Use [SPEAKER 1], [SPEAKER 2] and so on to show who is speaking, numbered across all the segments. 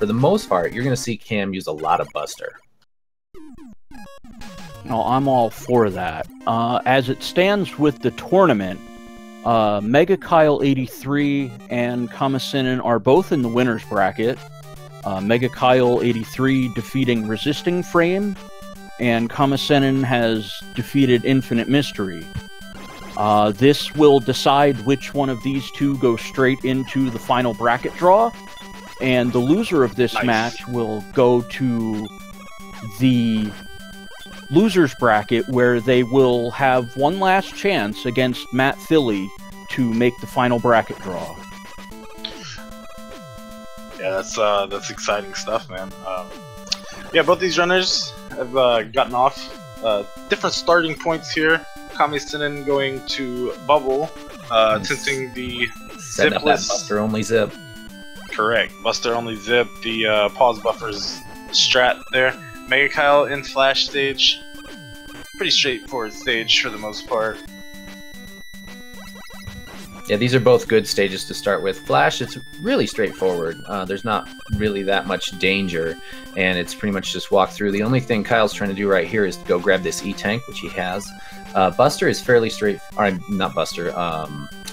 [SPEAKER 1] for the most part, you're going to see Cam use a lot of Buster.
[SPEAKER 2] No, I'm all for that. As it stands with the tournament, megakyle83 and kammesennin are both in the winner's bracket. megakyle83 defeating Resisting Frame, and kammesennin has defeated Infinite Mystery. This will decide which one of these two goes straight into the final bracket draw, and the loser of this match will go to the loser's bracket, where they will have one last chance against Matt Philly to make the final bracket draw.
[SPEAKER 3] Yeah, that's exciting stuff, man. Yeah, both these runners have gotten off different starting points here. kammesennin going to Bubble, attempting the
[SPEAKER 1] Setting up that Buster only zip.
[SPEAKER 3] Correct, Buster only zip, the pause buffers strat there. Megakyle in Flash stage. Pretty straightforward stage for the most part.
[SPEAKER 1] Yeah, these are both good stages to start with. Flash, it's really straightforward. There's not really that much danger, and it's pretty much just walk through. The only thing Kyle's trying to do right here is to go grab this E-Tank, which he has. Buster is fairly not Buster,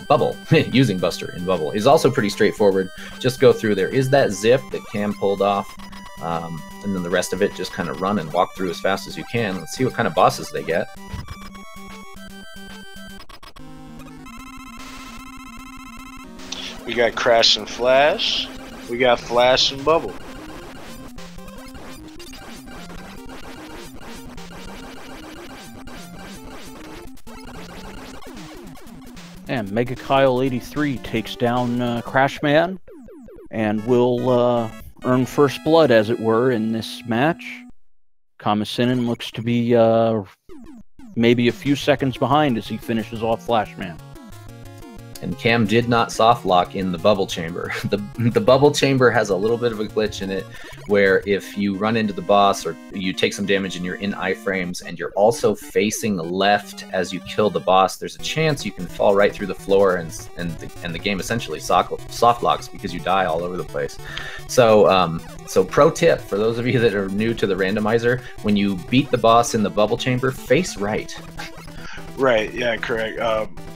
[SPEAKER 1] Bubble, using Buster in Bubble, is also pretty straightforward. Just go through. There is that zip that Cam pulled off, and then the rest of it, just kind of run and walk through as fast as you can. Let's see what kind of bosses they get.
[SPEAKER 3] We got Crash and Flash. We got Flash and Bubble.
[SPEAKER 2] And megakyle83 takes down Crashman, and will earn first blood, as it were, in this match. kammesennin looks to be maybe a few seconds behind as he finishes off Flashman.
[SPEAKER 1] And Cam did not soft lock in the bubble chamber. The bubble chamber has a little bit of a glitch in it, where if you run into the boss or you take some damage and you're in iframes and you're also facing left as you kill the boss, there's a chance you can fall right through the floor, and the game essentially soft locks because you die all over the place. So so pro tip for those of you that are new to the randomizer: when you beat the boss in the bubble chamber, face right.
[SPEAKER 3] Right, yeah, correct.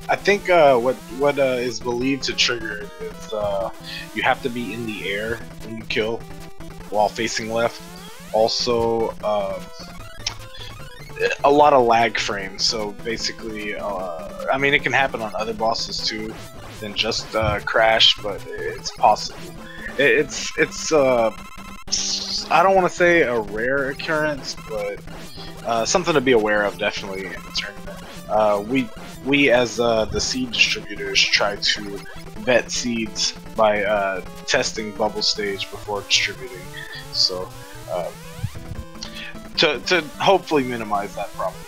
[SPEAKER 3] I think what is believed to trigger it is you have to be in the air when you kill while facing left. Also, a lot of lag frames. So basically, I mean, it can happen on other bosses too than just Crash, but it's possible. It's I don't want to say a rare occurrence, but something to be aware of definitely in the tournament. We as the seed distributors try to vet seeds by testing bubble stage before distributing, so to hopefully minimize that problem.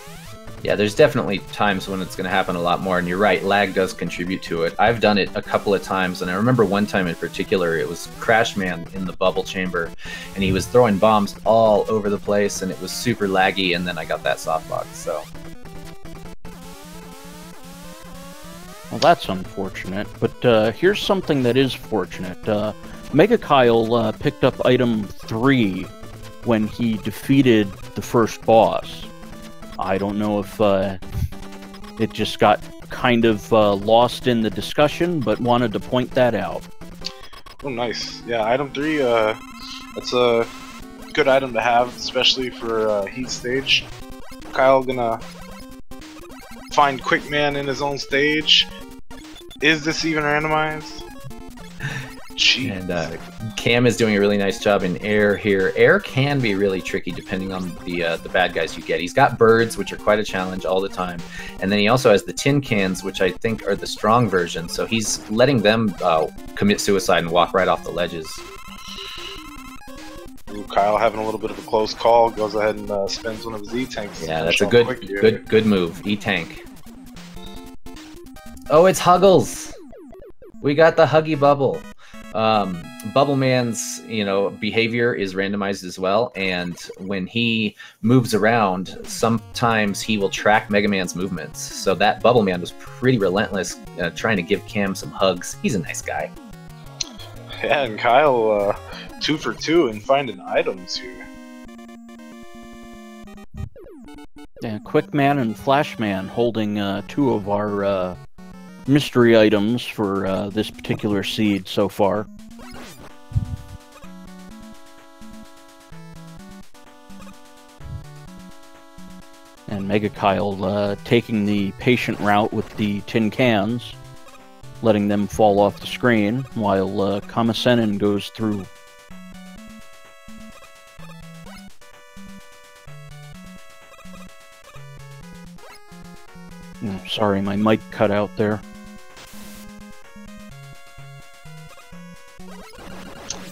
[SPEAKER 1] Yeah, there's definitely times when it's going to happen a lot more, and you're right, lag does contribute to it. I've done it a couple of times, and I remember one time in particular, it was Crashman in the bubble chamber, and he was throwing bombs all over the place, and it was super laggy, and then I got that softbox, so...
[SPEAKER 2] Well, that's unfortunate, but here's something that is fortunate. megakyle picked up item 3 when he defeated the first boss. I don't know if it just got kind of lost in the discussion, but wanted to point that out.
[SPEAKER 3] Oh, nice. Yeah, item 3, that's a good item to have, especially for heat stage. Kyle gonna find Quickman in his own stage. Is this even randomized? Jeez.
[SPEAKER 1] And Cam is doing a really nice job in air here. Air can be really tricky depending on the bad guys you get. He's got birds, which are quite a challenge all the time, and then he also has the tin cans, which I think are the strong version. So he's letting them commit suicide and walk right off the ledges.
[SPEAKER 3] Ooh, Kyle having a little bit of a close call. Goes ahead and spins one of his E-tanks.
[SPEAKER 1] Yeah, that's a good move. E-tank. Oh, it's Huggles. We got the Huggy Bubble. Bubble Man's, behavior is randomized as well, and when he moves around, sometimes he will track Mega Man's movements. So that Bubble Man was pretty relentless, trying to give Cam some hugs. He's a nice guy.
[SPEAKER 3] Yeah, and Kyle 2 for 2 and finding items here.
[SPEAKER 2] Yeah, Quickman and Flashman holding 2 of our mystery items for this particular seed so far. And megakyle taking the patient route with the tin cans, letting them fall off the screen, while kammesennin goes through. Oh, sorry, my mic cut out there.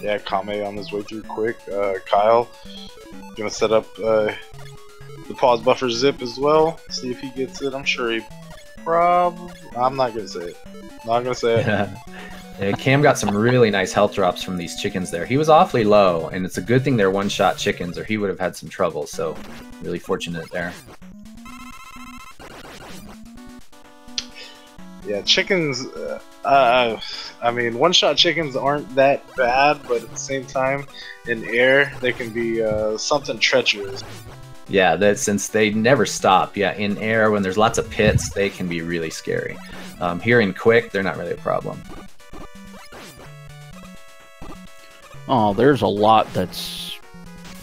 [SPEAKER 3] Yeah, Kame on his way through quick. Kyle gonna set up the pause buffer zip as well. See if he gets it. I'm sure he I'm not gonna say it. Not gonna say it.
[SPEAKER 1] Yeah, Cam got some really nice health drops from these chickens there. He was awfully low, and it's a good thing they're one-shot chickens, or he would have had some trouble. So, really fortunate there.
[SPEAKER 3] Yeah, chickens, I mean, one-shot chickens aren't that bad, but at the same time, in air, they can be something treacherous.
[SPEAKER 1] Yeah, that since they never stop. Yeah, in air, when there's lots of pits, they can be really scary. Here in quick, they're not really a problem.
[SPEAKER 2] Oh, there's a lot that's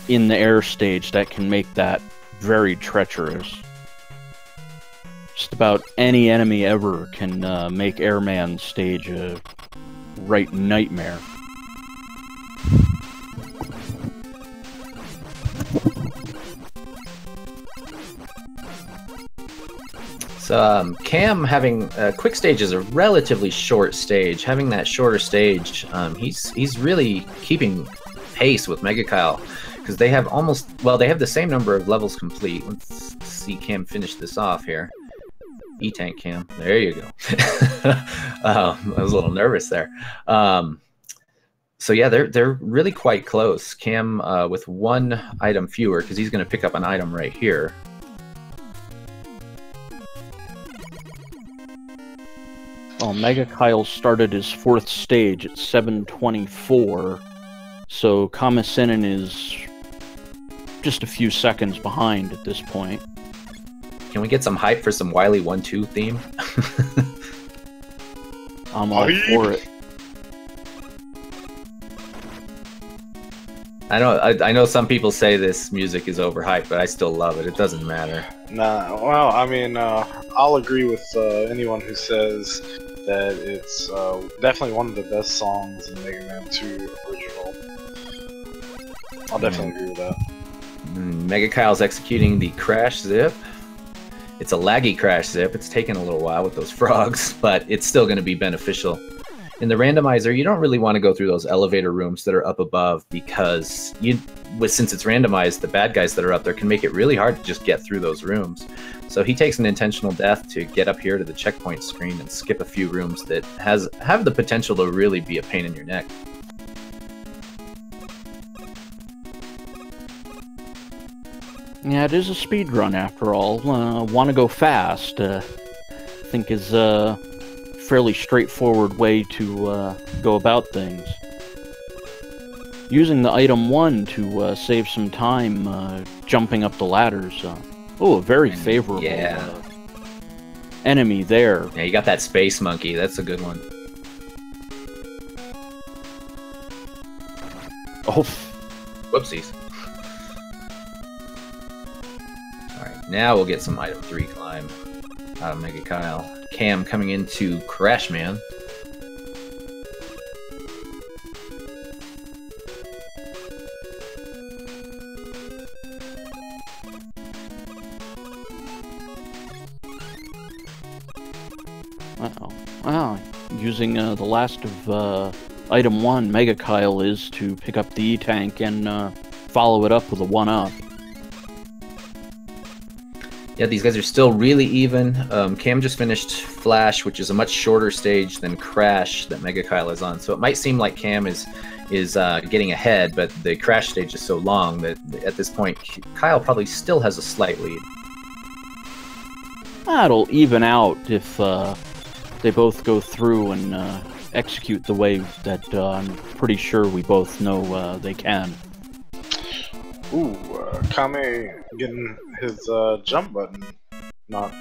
[SPEAKER 2] in the air stage that can make that very treacherous. Just about any enemy ever can make Airman stage a right nightmare.
[SPEAKER 1] So Cam having quick stage is a relatively short stage. Having that shorter stage, he's really keeping pace with megakyle because they have they have the same number of levels complete. Let's see Cam finish this off here. E-tank Cam. There you go. I was a little nervous there. So yeah, they're really quite close. Cam with 1 item fewer because he's going to pick up an item right here.
[SPEAKER 2] Well, megakyle started his 4th stage at 7:24, so kammesennin is just a few seconds behind at this point.
[SPEAKER 1] Can we get some hype for some Wily 1-2 theme?
[SPEAKER 2] I'm all for it.
[SPEAKER 1] I know some people say this music is overhyped, but I still love it. It doesn't matter.
[SPEAKER 3] Nah, well, I mean, I'll agree with anyone who says that it's definitely one of the best songs in Mega Man 2 original. I'll definitely agree with that.
[SPEAKER 1] Megakyle's executing the crash zip. It's a laggy crash zip. It's taken a little while with those frogs, but it's still going to be beneficial. In the randomizer, you don't really want to go through those elevator rooms that are up above because since it's randomized, the bad guys that are up there can make it really hard to just get through those rooms. So he takes an intentional death to get up here to the checkpoint screen and skip a few rooms that have the potential to really be a pain in your neck.
[SPEAKER 2] Yeah, it is a speed run after all. Want to go fast, I think is a fairly straightforward way to go about things. Using the item 1 to save some time jumping up the ladders. Oh, a very favorable enemy there.
[SPEAKER 1] Yeah, you got that space monkey. That's a good one.
[SPEAKER 2] Oh,
[SPEAKER 1] whoopsies. Alright, now we'll get some item 3 climb out of megakyle. Cam coming into Crashman.
[SPEAKER 2] Wow. Using the last of item 1, megakyle is to pick up the E-tank and follow it up with a 1-up.
[SPEAKER 1] Yeah, these guys are still really even. Cam just finished Flash, which is a much shorter stage than Crash that megakyle is on. So it might seem like Cam is getting ahead, but the Crash stage is so long that at this point, Kyle probably still has a slight lead.
[SPEAKER 2] It'll even out if they both go through and execute the way that I'm pretty sure we both know they can.
[SPEAKER 3] Ooh, Kame getting his jump button not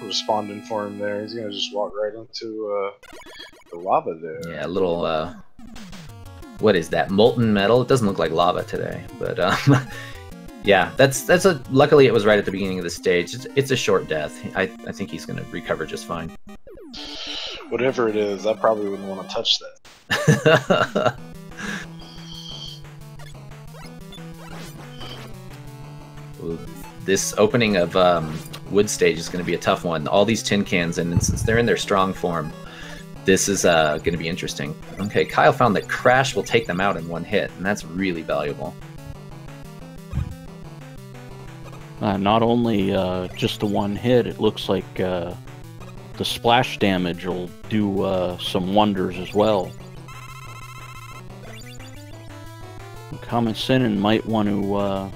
[SPEAKER 3] responding for him there. He's gonna just walk right into the lava there.
[SPEAKER 1] Yeah, a little, what is that, molten metal? It doesn't look like lava today, but, yeah, luckily it was right at the beginning of the stage. It's a short death. I think he's gonna recover just fine.
[SPEAKER 3] Whatever it is, I probably wouldn't want to touch that.
[SPEAKER 1] This opening of wood stage is going to be a tough one. All these tin cans, and since they're in their strong form, this is going to be interesting. Okay, Kyle found that Crash will take them out in one hit, and that's really valuable.
[SPEAKER 2] Not only just the one hit, it looks like the splash damage will do some wonders as well. kammesennin might want to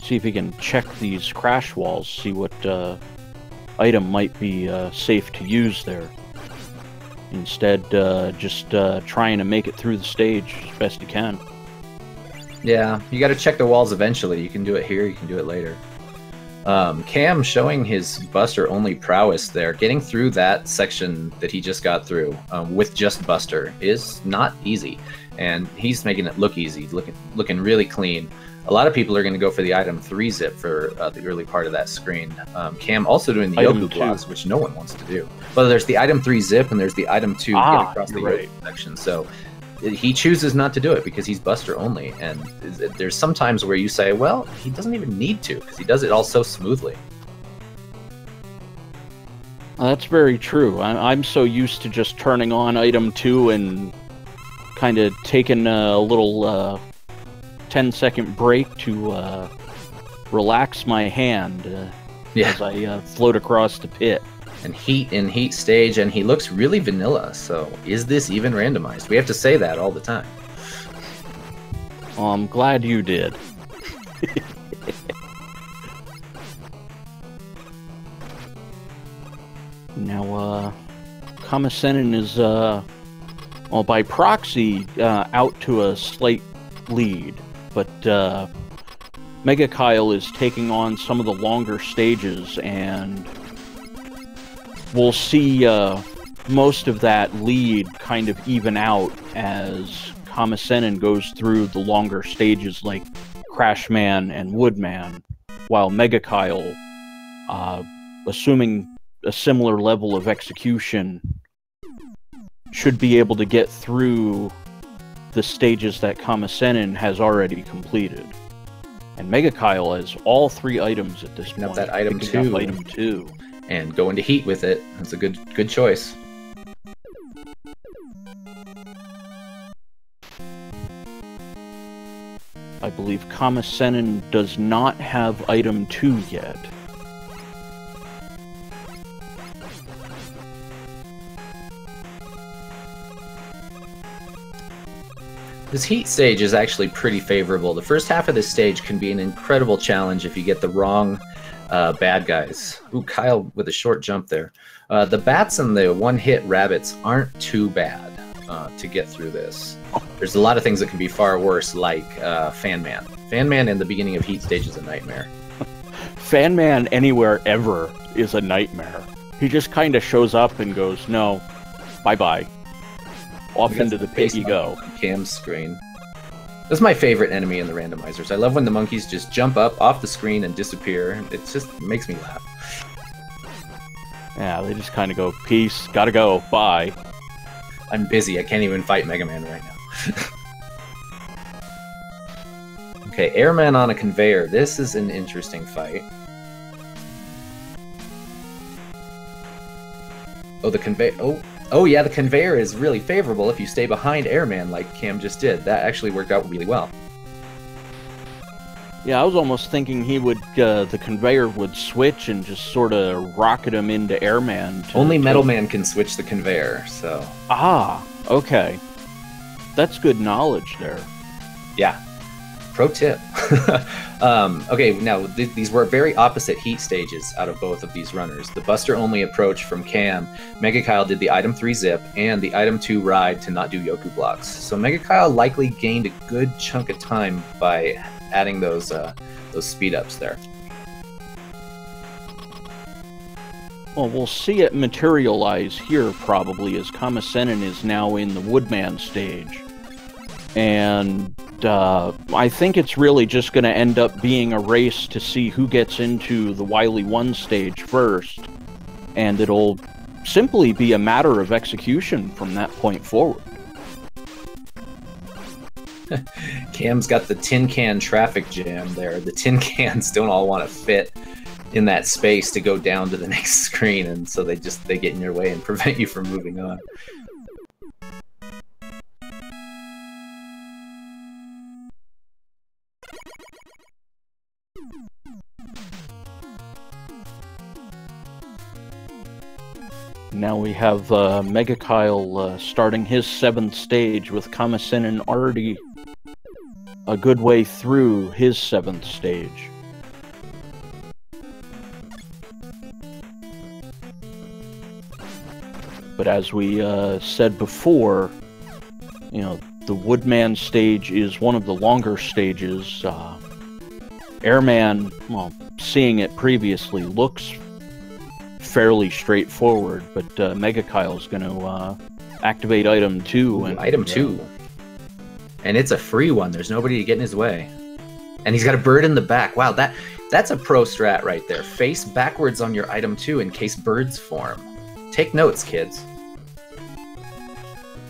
[SPEAKER 2] see if he can check these crash walls, see what item might be safe to use there. Instead, just trying to make it through the stage as best you can.
[SPEAKER 1] Yeah, you got to check the walls eventually. You can do it here, you can do it later. Cam showing his Buster-only prowess there. Getting through that section that he just got through with just Buster is not easy. And he's making it look easy, looking really clean. A lot of people are going to go for the item 3 zip for the early part of that screen. Cam also doing the Yoku blocks, which no one wants to do. But there's the item 3 zip and there's the item 2 get across the Yoku section. So he chooses not to do it because he's Buster only. And there's some times where you say, well, he doesn't even need to because he does it all so smoothly.
[SPEAKER 2] That's very true. I'm so used to just turning on item 2 and kind of taking a little 10-second break to relax my hand as I float across the pit.
[SPEAKER 1] And Heat in Heat stage, and he looks really vanilla, so is this even randomized? We have to say that all the time.
[SPEAKER 2] Oh, I'm glad you did. Now, kammesennin is, well, by proxy, out to a slight lead. But megakyle is taking on some of the longer stages, and we'll see most of that lead kind of even out as kammesennin goes through the longer stages like Crashman and Woodman, while megakyle, assuming a similar level of execution, should be able to get through the stages that kammesennin has already completed. And megakyle has all 3 items at this point.
[SPEAKER 1] Up that item 2.
[SPEAKER 2] Item 2.
[SPEAKER 1] And go into Heat with it. That's a good choice.
[SPEAKER 2] I believe kammesennin does not have item 2 yet.
[SPEAKER 1] This Heat stage is actually pretty favorable. The first half of this stage can be an incredible challenge if you get the wrong bad guys. Ooh, Kyle with a short jump there. The bats and the one-hit rabbits aren't too bad to get through this. There's a lot of things that can be far worse, like Fanman. Fanman in the beginning of Heat stage is a nightmare.
[SPEAKER 2] Fanman anywhere ever is a nightmare. He just kind of shows up and goes, no, bye-bye. Off into the pit you go.
[SPEAKER 1] Cam's screen. That's my favorite enemy in the randomizers. I love when the monkeys just jump up off the screen and disappear. It just makes me laugh.
[SPEAKER 2] Yeah, they just kind of go, peace, gotta go, bye.
[SPEAKER 1] I'm busy, I can't even fight Mega Man right now. Okay, Airman on a conveyor. This is an interesting fight. Oh, the conveyor. Oh yeah, the conveyor is really favorable if you stay behind Airman like Cam just did. That actually worked out really well.
[SPEAKER 2] Yeah, I was almost thinking he would, the conveyor would switch and just sort of rocket him into Airman.
[SPEAKER 1] Only Metal Man can switch the conveyor, so...
[SPEAKER 2] Ah, okay. That's good knowledge there.
[SPEAKER 1] Yeah. Pro tip. Okay, now these were very opposite heat stages out of both of these runners. The Buster only approach from Cam, Megakyle did the item 3 zip and the item 2 ride to not do Yoku blocks. So Megakyle likely gained a good chunk of time by adding those speed ups there.
[SPEAKER 2] Well, we'll see it materialize here probably as kammesennin is now in the Woodman stage. And I think it's really just going to end up being a race to see who gets into the Wily 1 stage first. And it'll simply be a matter of execution from that point forward.
[SPEAKER 1] Cam's got the tin can traffic jam there. The tin cans don't all want to fit in that space to go down to the next screen, and so they get in your way and prevent you from moving on.
[SPEAKER 2] Now we have Megakyle starting his 7th stage with kammesennin already a good way through his 7th stage. But as we said before, you know, the Woodman stage is one of the longer stages. Airman, well, seeing it previously, looks fairly straightforward, but Megakyle's going to activate item 2. And
[SPEAKER 1] item 2. And it's a free one. There's nobody to get in his way. And he's got a bird in the back. Wow, that's a pro strat right there. Face backwards on your item 2 in case birds form. Take notes, kids.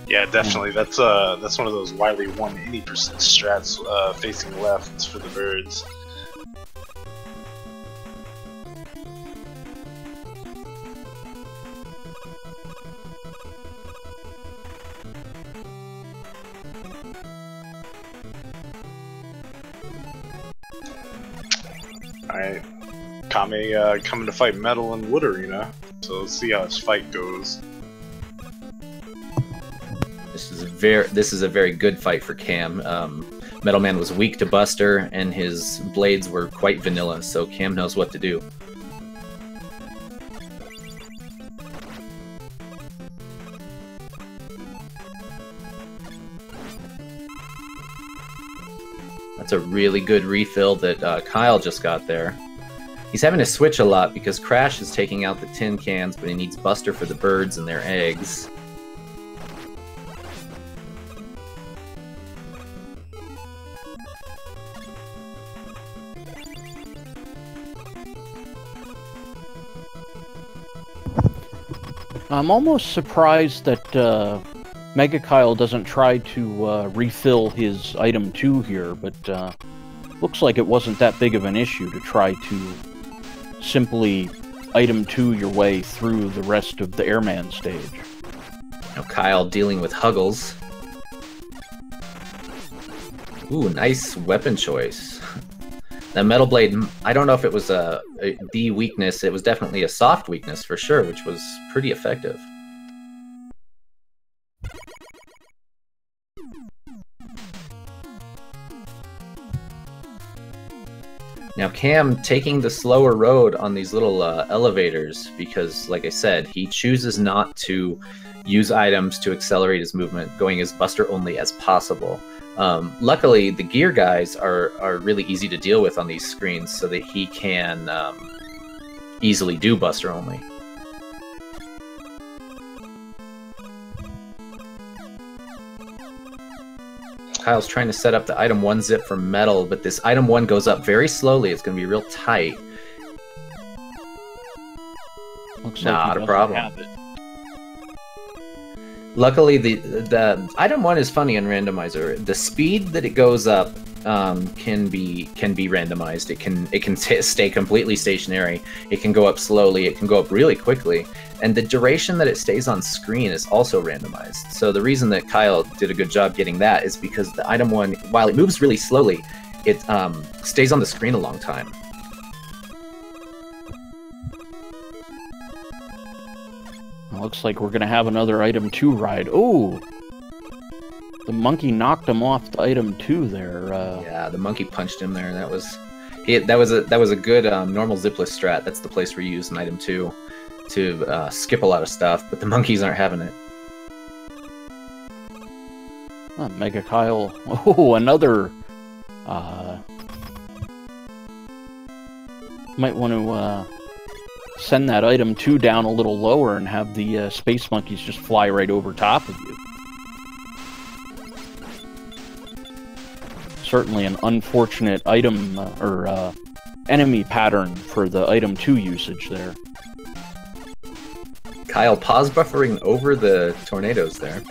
[SPEAKER 3] Yeah, definitely. That's one of those Wily 1 80% strats, facing left for the birds. Alright, Kame coming to fight Metal and Wood Arena, so let's see how this fight goes.
[SPEAKER 1] This is a very good fight for Cam. Metal Man was weak to Buster, and his blades were quite vanilla, so Cam knows what to do. That's a really good refill that Kyle just got there. He's having to switch a lot because Crash is taking out the tin cans, but he needs Buster for the birds and their eggs.
[SPEAKER 2] I'm almost surprised that Megakyle doesn't try to refill his item 2 here, but looks like it wasn't that big of an issue to try to simply item 2 your way through the rest of the Airman stage.
[SPEAKER 1] Now Kyle dealing with Huggles. Ooh, nice weapon choice. That Metal Blade, I don't know if it was the weakness, it was definitely a soft weakness for sure, which was pretty effective. Now Cam taking the slower road on these little elevators because, like I said, he chooses not to use items to accelerate his movement, going as Buster only as possible. Luckily, the gear guys are really easy to deal with on these screens so that he can easily do Buster only. Kyle's trying to set up the item 1 zip for Metal, but this item 1 goes up very slowly. It's going to be real tight.
[SPEAKER 2] Looks
[SPEAKER 1] not
[SPEAKER 2] like
[SPEAKER 1] a problem. Luckily, the item 1 is funny in Randomizer. The speed that it goes up can be randomized. It can stay completely stationary. It can go up slowly. It can go up really quickly, and the duration that it stays on screen is also randomized. So the reason that Kyle did a good job getting that is because the item 1, while it moves really slowly, it stays on the screen a long time.
[SPEAKER 2] Looks like we're going to have another item 2 ride. Ooh! The monkey knocked him off to item 2 there.
[SPEAKER 1] Yeah, the monkey punched him there, and that was a good normal zipless strat. That's the place where you use an item 2 to skip a lot of stuff, but the monkeys aren't having it.
[SPEAKER 2] Megakyle. Oh, another. Might want to send that item 2 down a little lower and have the space monkeys just fly right over top of you. Certainly an unfortunate item or enemy pattern for the item 2 usage there.
[SPEAKER 1] Kyle pause buffering over the tornadoes there.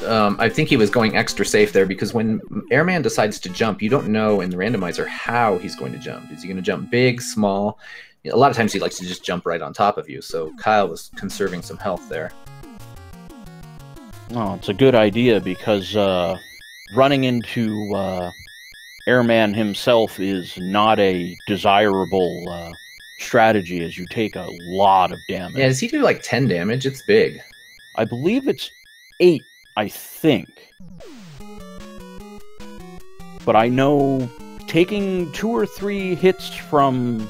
[SPEAKER 1] I think he was going extra safe there because when Airman decides to jump, you don't know in the randomizer how he's going to jump. Is he going to jump big, small? A lot of times he likes to just jump right on top of you, so Kyle was conserving some health there.
[SPEAKER 2] Oh, it's a good idea because running into Airman himself is not a desirable strategy as you take a lot of damage.
[SPEAKER 1] Yeah, does he do like 10 damage? It's big.
[SPEAKER 2] I believe it's 8. I think. But I know taking 2 or 3 hits from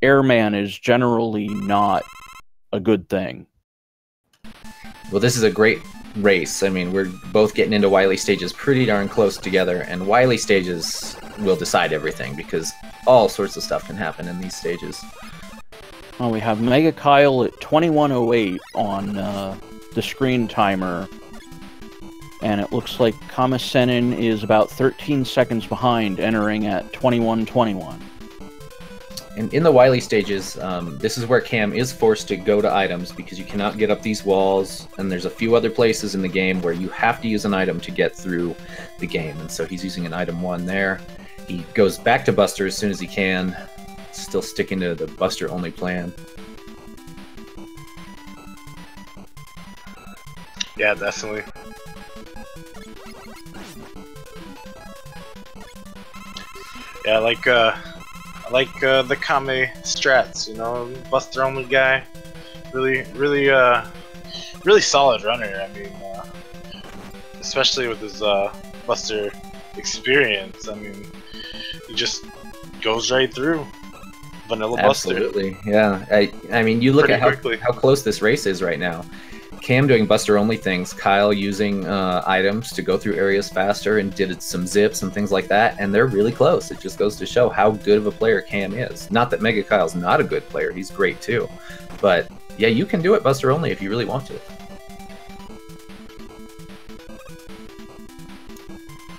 [SPEAKER 2] Airman is generally not a good thing.
[SPEAKER 1] Well, this is a great race. I mean, we're both getting into Wily stages pretty darn close together, and Wily stages will decide everything because all sorts of stuff can happen in these stages.
[SPEAKER 2] Well, we have megakyle at 2108 on the screen timer. And it looks like kammesennin is about 13 seconds behind, entering at 21:21.
[SPEAKER 1] And in the Wily stages, this is where Cam is forced to go to items because you cannot get up these walls, and there's a few other places in the game where you have to use an item to get through the game. And so he's using an item 1 there. He goes back to Buster as soon as he can, still sticking to the Buster-only plan.
[SPEAKER 3] Yeah, definitely. Yeah, I like the Kame strats, you know, Buster only guy, really solid runner. I mean, especially with his Buster experience. I mean, he just goes right through vanilla Buster.
[SPEAKER 1] Absolutely, yeah. I mean, you look at how close this race is right now. Cam doing Buster-only things, Kyle using items to go through areas faster and did some zips and things like that, and they're really close. It just goes to show how good of a player Cam is. Not that megakyle's not a good player, he's great too. But yeah, you can do it Buster-only if you really want to.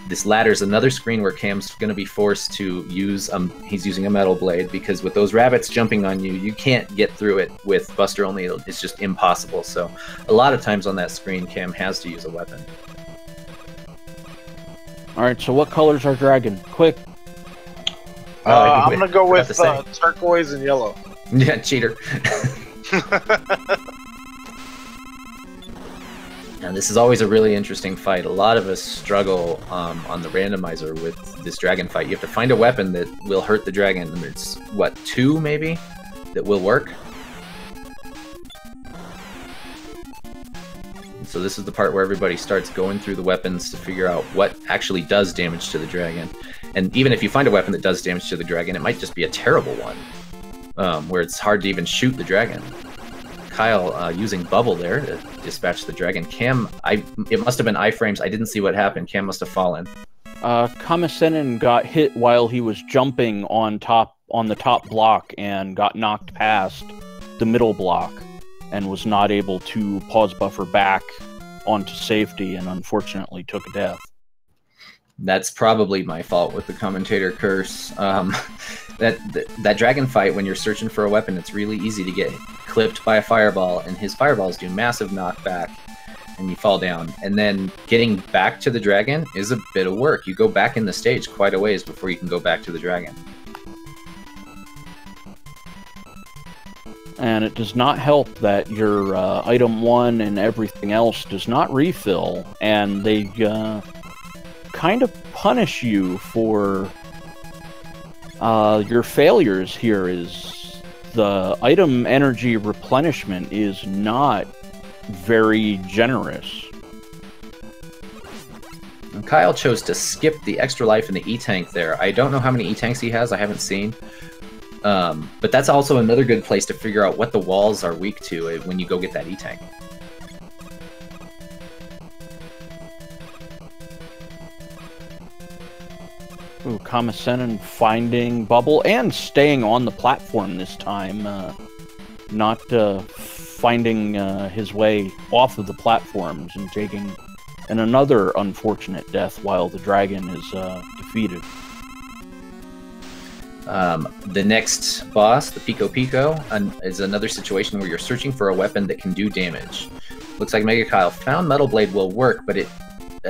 [SPEAKER 1] This ladder's another screen where Cam's going to be forced to use, he's using a metal blade, because with those rabbits jumping on you, you can't get through it with Buster only. It's just impossible. So a lot of times on that screen, Cam has to use a weapon.
[SPEAKER 2] Alright, so what color's our dragon? Quick.
[SPEAKER 3] I'm going to go with turquoise and yellow.
[SPEAKER 1] Yeah, cheater. Now, this is always a really interesting fight. A lot of us struggle on the randomizer with this dragon fight. You have to find a weapon that will hurt the dragon. And there's, what, 2 maybe that will work? So this is the part where everybody starts going through the weapons to figure out what actually does damage to the dragon. And even if you find a weapon that does damage to the dragon, it might just be a terrible one, where it's hard to even shoot the dragon. Kyle using bubble there to dispatch the dragon. Cam, it must have been iframes. I didn't see what happened. Cam must have fallen.
[SPEAKER 2] Kammesennin got hit while he was jumping on the top block and got knocked past the middle block and was not able to pause buffer back onto safety and unfortunately took a death.
[SPEAKER 1] That's probably my fault with the commentator curse. That dragon fight, when you're searching for a weapon, it's really easy to get clipped by a fireball, and his fireballs do massive knockback, and you fall down. And then getting back to the dragon is a bit of work. You go back in the stage quite a ways before you can go back to the dragon.
[SPEAKER 2] And it does not help that your item 1 and everything else does not refill, and they kind of punish you for your failures here. Is the item energy replenishment is not very generous.
[SPEAKER 1] Kyle chose to skip the extra life in the E-Tank there. I don't know how many E-Tanks he has, I haven't seen. But that's also another good place to figure out what the walls are weak to when you go get that E-Tank.
[SPEAKER 2] Ooh, kammesennin finding Bubble and staying on the platform this time. Not finding his way off of the platforms and taking another unfortunate death while the dragon is defeated.
[SPEAKER 1] The next boss, the Pico Pico, is another situation where you're searching for a weapon that can do damage. Looks like megakyle found Metal Blade will work, but it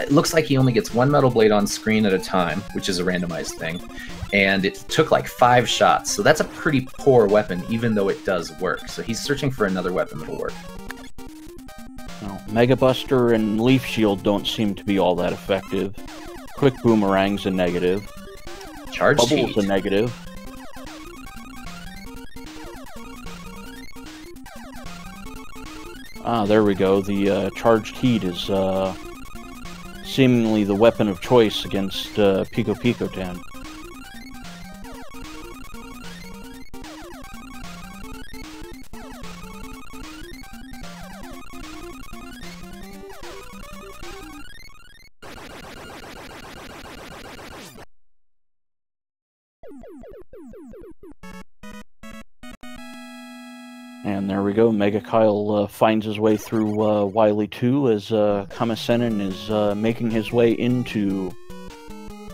[SPEAKER 1] looks like he only gets one Metal Blade on screen at a time, which is a randomized thing, and it took like 5 shots, so that's a pretty poor weapon, even though it does work. So he's searching for another weapon that'll work.
[SPEAKER 2] Well, Mega Buster and Leaf Shield don't seem to be all that effective. Quick Boomerang's a negative.
[SPEAKER 1] Charged
[SPEAKER 2] Bubble's a negative. Ah, there we go. The Charged Heat is seemingly the weapon of choice against Pico Pico Tan. And there we go. megakyle finds his way through Wily 2 as kammesennin is making his way into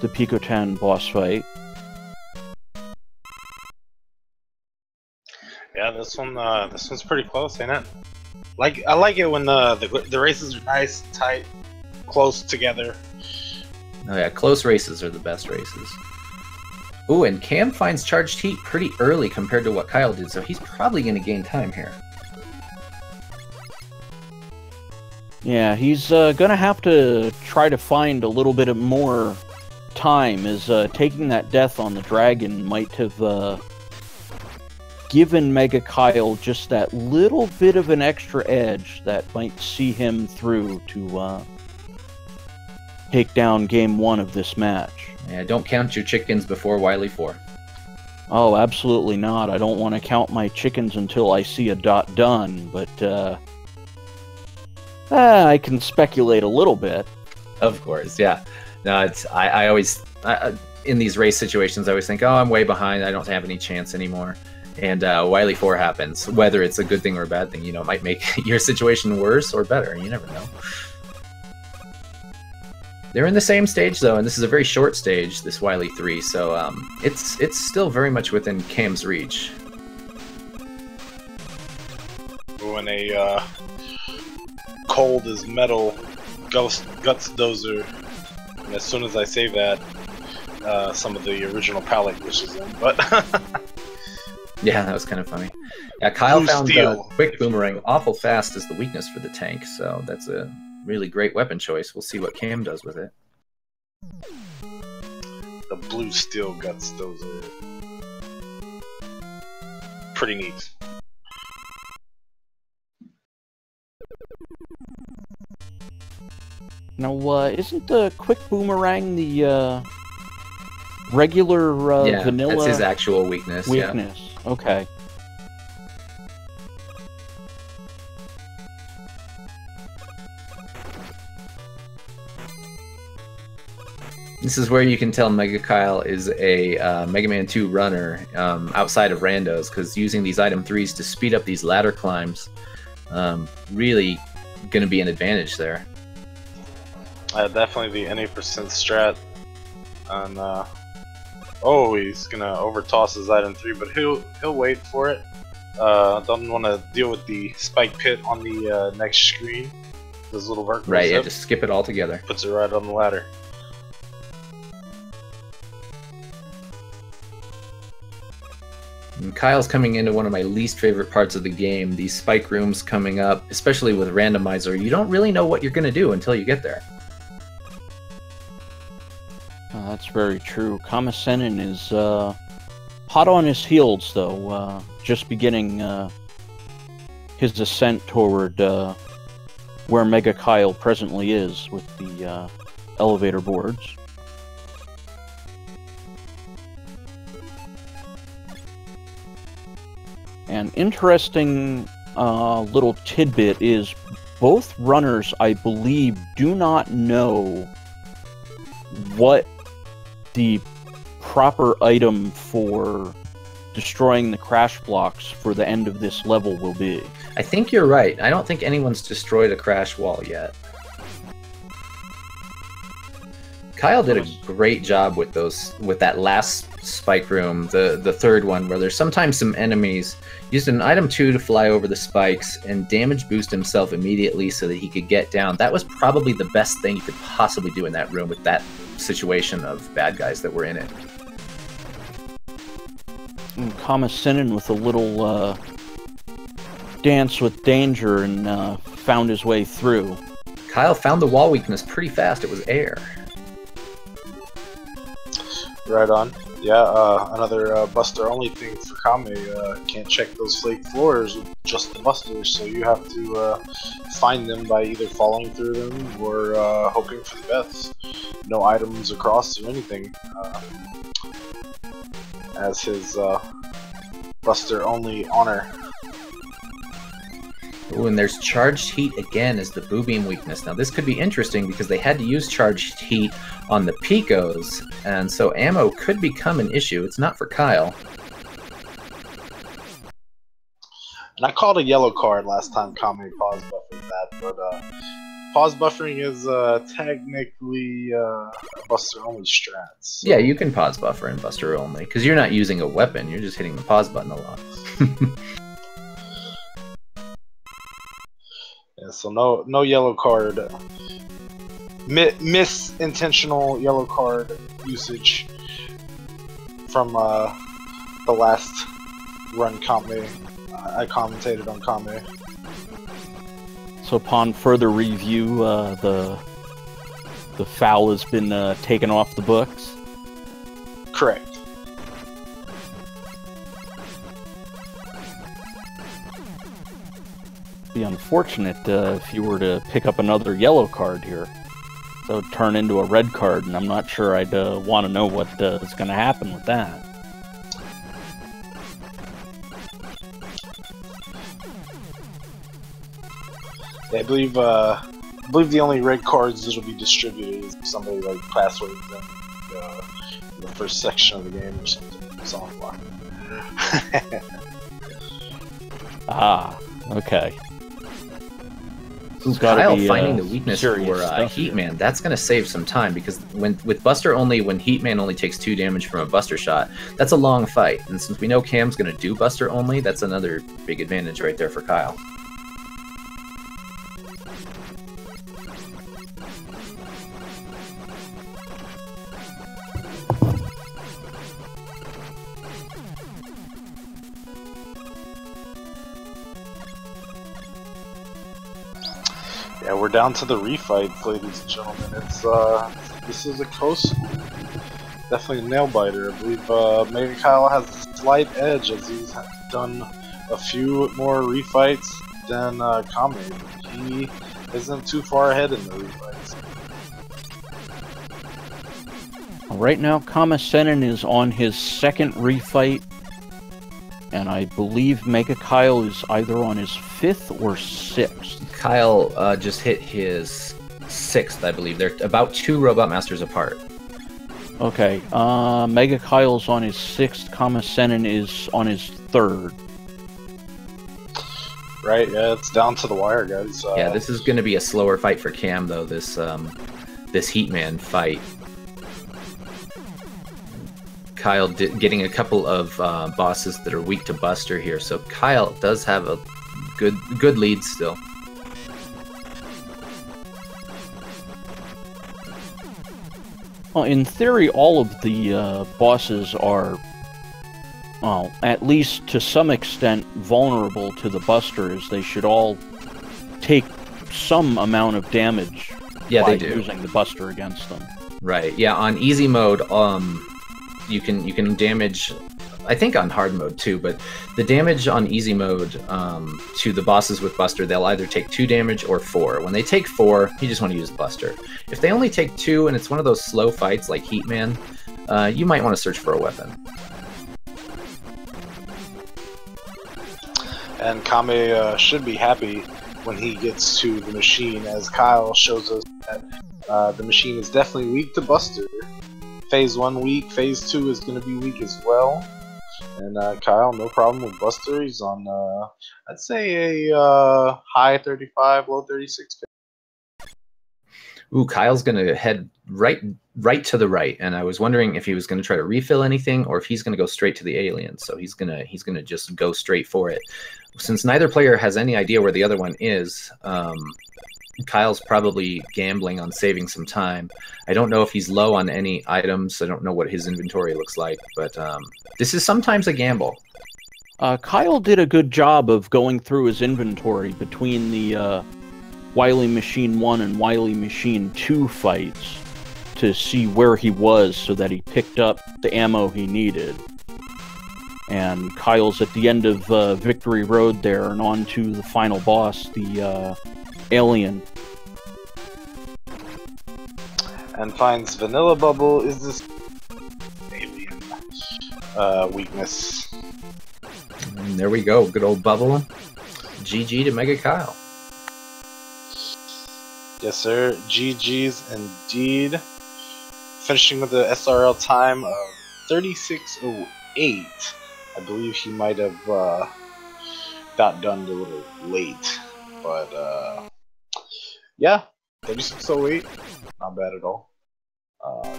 [SPEAKER 2] the Picotan boss fight.
[SPEAKER 3] Yeah, this one's pretty close, ain't it? I like it when the races are nice, tight, close together.
[SPEAKER 1] Oh yeah, close races are the best races. Ooh, and Cam finds Charged Heat pretty early compared to what Kyle did, so he's probably going to gain time here.
[SPEAKER 2] Yeah, he's going to have to try to find a little bit of more time, as taking that death on the dragon might have given megakyle just that little bit of an extra edge that might see him through to take down Game 1 of this match.
[SPEAKER 1] Yeah, don't count your chickens before Wily 4.
[SPEAKER 2] Oh, absolutely not. I don't want to count my chickens until I see a dot done, but I can speculate a little bit.
[SPEAKER 1] Of course, yeah. No, I always in these race situations I always think, oh, I'm way behind, I don't have any chance anymore. And Wily 4 happens. Whether it's a good thing or a bad thing, you know, it might make your situation worse or better. You never know. They're in the same stage though, and this is a very short stage, this Wily 3, so it's still very much within Cam's reach.
[SPEAKER 3] When a cold as metal guts dozer, and as soon as I say that, some of the original palette glitches in, but
[SPEAKER 1] yeah, that was kind of funny. Yeah, Kyle
[SPEAKER 3] Blue
[SPEAKER 1] found
[SPEAKER 3] Steel.
[SPEAKER 1] Quick Boomerang awful fast as the weakness for the tank, so that's a really great weapon choice. We'll see what Cam does with it.
[SPEAKER 3] The blue steel guts, those are pretty neat.
[SPEAKER 2] Now, isn't the Quick Boomerang the regular
[SPEAKER 1] Yeah,
[SPEAKER 2] vanilla
[SPEAKER 1] that's his actual weakness. Yeah.
[SPEAKER 2] Okay.
[SPEAKER 1] This is where you can tell megakyle is a Mega Man 2 runner outside of randos, because using these item 3s to speed up these ladder climbs really going to be an advantage there.
[SPEAKER 3] Definitely the any percent strat. And oh, he's gonna overtoss his item 3, but he'll wait for it. Doesn't want to deal with the spike pit on the next screen. This little vertical
[SPEAKER 1] Right, yeah,
[SPEAKER 3] zip,
[SPEAKER 1] just skip it all together.
[SPEAKER 3] puts it right on the ladder.
[SPEAKER 1] And Kyle's coming into one of my least favorite parts of the game, these spike rooms coming up, especially with Randomizer. You don't really know what you're going to do until you get there.
[SPEAKER 2] That's very true. kammesennin is hot on his heels, though, just beginning his ascent toward where megakyle presently is with the elevator boards. An interesting little tidbit is both runners, I believe, do not know what the proper item for destroying the crash blocks for the end of this level will be.
[SPEAKER 1] I think you're right. I don't think anyone's destroyed a crash wall yet. Kyle did a great job with that last spike room, the third one, where there's sometimes some enemies. Used an item 2 to fly over the spikes and damage boost himself immediately so that he could get down. That was probably the best thing you could possibly do in that room with that situation of bad guys that were in it.
[SPEAKER 2] And kammesennin with a little dance with danger and found his way through.
[SPEAKER 1] Kyle found the wall weakness pretty fast. It was air.
[SPEAKER 3] Right on. Yeah, another Buster-only thing for Kame. Can't check those flake floors with just the Busters, so you have to find them by either falling through them or hoping for the best. No items across or anything. As his Buster-only honor.
[SPEAKER 1] Ooh, and there's charged heat again as the Boo Beam weakness. Now this could be interesting because they had to use charged heat on the Picos, and so ammo could become an issue. It's not for Kyle.
[SPEAKER 3] And I called a yellow card last time Kame pause buffered that, but pause buffering is technically a Buster-only strat. So.
[SPEAKER 1] Yeah, you can pause buffer in Buster only, because you're not using a weapon, you're just hitting the pause button a lot.
[SPEAKER 3] Yeah, so no yellow card. Misintentional yellow card usage from the last run Kame. I commentated on Kame.
[SPEAKER 2] So upon further review, the foul has been taken off the books?
[SPEAKER 3] Correct.
[SPEAKER 2] Be unfortunate if you were to pick up another yellow card here. So it'd turn into a red card, and I'm not sure I'd want to know what is going to happen with that.
[SPEAKER 3] Yeah, I believe the only red cards that'll be distributed is if somebody like passwords in the first section of the game or something. Soft lock.
[SPEAKER 2] Ah, okay.
[SPEAKER 1] Ooh, Kyle finding the weakness for Heatman, that's going to save some time, because with Buster only, when Heatman only takes 2 damage from a Buster shot, that's a long fight. And since we know Cam's going to do Buster only, that's another big advantage right there for Kyle.
[SPEAKER 3] Yeah, we're down to the refight, ladies and gentlemen. It's this is a close, definitely a nail biter. I believe megakyle has a slight edge as he's done a few more refights than Kame. He isn't too far ahead in the refights.
[SPEAKER 2] Right now, kammesennin is on his 2nd refight, and I believe megakyle is either on his 5th or 6th.
[SPEAKER 1] Kyle just hit his 6th, I believe. They're about 2 Robot Masters apart.
[SPEAKER 2] Okay, megakyle's on his 6th, kammesennin is on his 3rd.
[SPEAKER 3] Right, yeah, it's down to the wire, guys.
[SPEAKER 1] Yeah, this is going to be a slower fight for Cam, though, this Heatman fight. Kyle getting a couple of bosses that are weak to Buster here, so Kyle does have a good lead still.
[SPEAKER 2] Well, in theory, all of the bosses are, well, at least to some extent, vulnerable to the Busters. They should all take some amount of damage by using the Buster against them.
[SPEAKER 1] Right. Yeah. On easy mode, you can damage I think on hard mode too, but the damage on easy mode to the bosses with Buster, they'll either take 2 damage or 4. When they take 4, you just want to use Buster. If they only take 2 and it's one of those slow fights like Heatman, you might want to search for a weapon.
[SPEAKER 3] And Kame should be happy when he gets to the machine, as Kyle shows us that the machine is definitely weak to Buster. Phase 1 weak, Phase 2 is going to be weak as well. And Kyle, no problem with Buster. He's on, I'd say a high 35, low 36.
[SPEAKER 1] Ooh, Kyle's going to head right to the right, and I was wondering if he was going to try to refill anything or if he's going to go straight to the alien. So he's gonna just go straight for it. Since neither player has any idea where the other one is, Kyle's probably gambling on saving some time. I don't know if he's low on any items. I don't know what his inventory looks like, but this is sometimes a gamble.
[SPEAKER 2] Kyle did a good job of going through his inventory between the Wily Machine 1 and Wily Machine 2 fights to see where he was so that he picked up the ammo he needed. And Kyle's at the end of Victory Road there and on to the final boss, the alien.
[SPEAKER 3] And finds Vanilla Bubble is this alien weakness.
[SPEAKER 1] And there we go, good old Bubble. GG to Mega Kyle.
[SPEAKER 3] Yes, sir. GG's indeed. Finishing with the SRL time of 36:08. I believe he might have got done a little late, but yeah, 36:08. Not bad at all.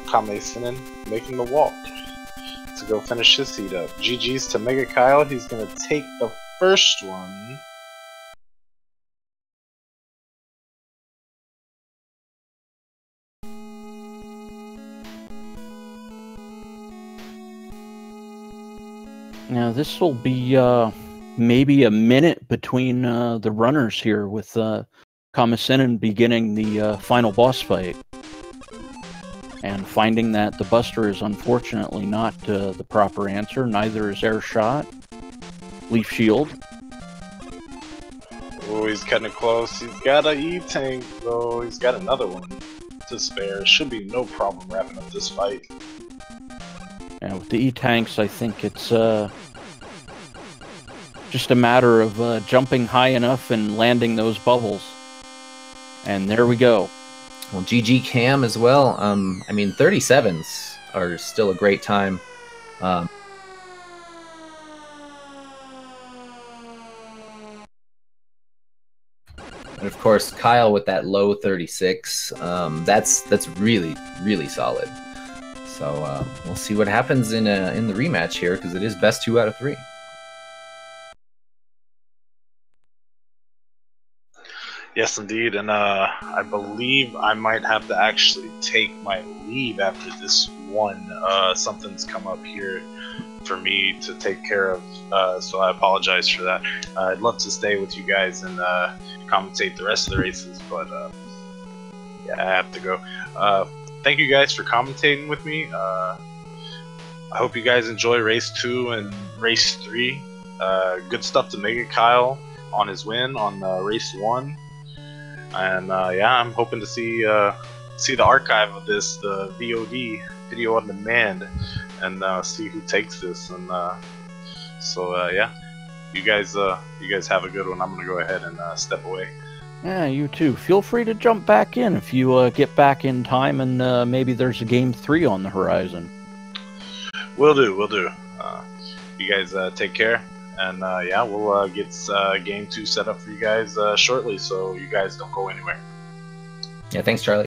[SPEAKER 3] kammesennin making the walk to go finish his heat up. GG's to Mega Kyle. He's gonna take the first one.
[SPEAKER 2] Now this will be maybe a minute between the runners here, with kammesennin beginning the final boss fight and finding that the Buster is unfortunately not the proper answer. Neither is Air Shot, Leaf Shield.
[SPEAKER 3] Oh, he's kinda close. He's got a E-Tank though. He's got another one to spare. Should be no problem wrapping up this fight.
[SPEAKER 2] And with the E-Tanks, I think it's just a matter of jumping high enough and landing those bubbles. And there we go.
[SPEAKER 1] Well, GG Cam as well. I mean, 37s are still a great time. And of course, Kyle with that low 36. That's really, really solid. So we'll see what happens in the rematch here, because it is best 2 out of 3.
[SPEAKER 3] Yes, indeed, and I believe I might have to actually take my leave after this one. Something's come up here for me to take care of, so I apologize for that. I'd love to stay with you guys and commentate the rest of the races, but yeah, I have to go. Thank you guys for commentating with me. I hope you guys enjoy race 2 and race 3. Good stuff to Mega Kyle on his win on race 1. And yeah, I'm hoping to see the archive of this, the VOD, video on demand, and see who takes this. And so yeah, you guys have a good one. I'm gonna go ahead and step away.
[SPEAKER 2] Yeah, you too. Feel free to jump back in if you get back in time, and maybe there's a game 3 on the horizon.
[SPEAKER 3] Will do. You guys take care. And yeah, we'll get game 2 set up for you guys shortly, so you guys don't go anywhere.
[SPEAKER 1] Yeah, thanks, Charlie.